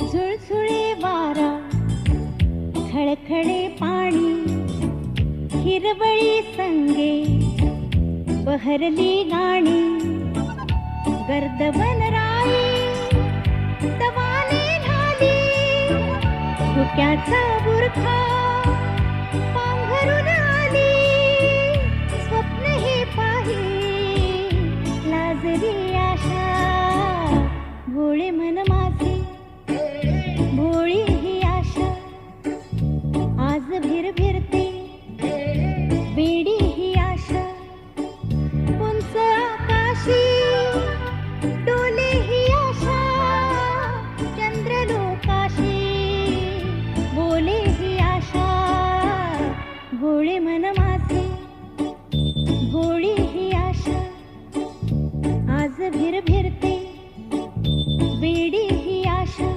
झुळझुळे वारा, खळखळे पाणी, हिरवळी संगे बहरली गाणी. गर्द वनराई तवाने झाली, धुक्याचा बुरखा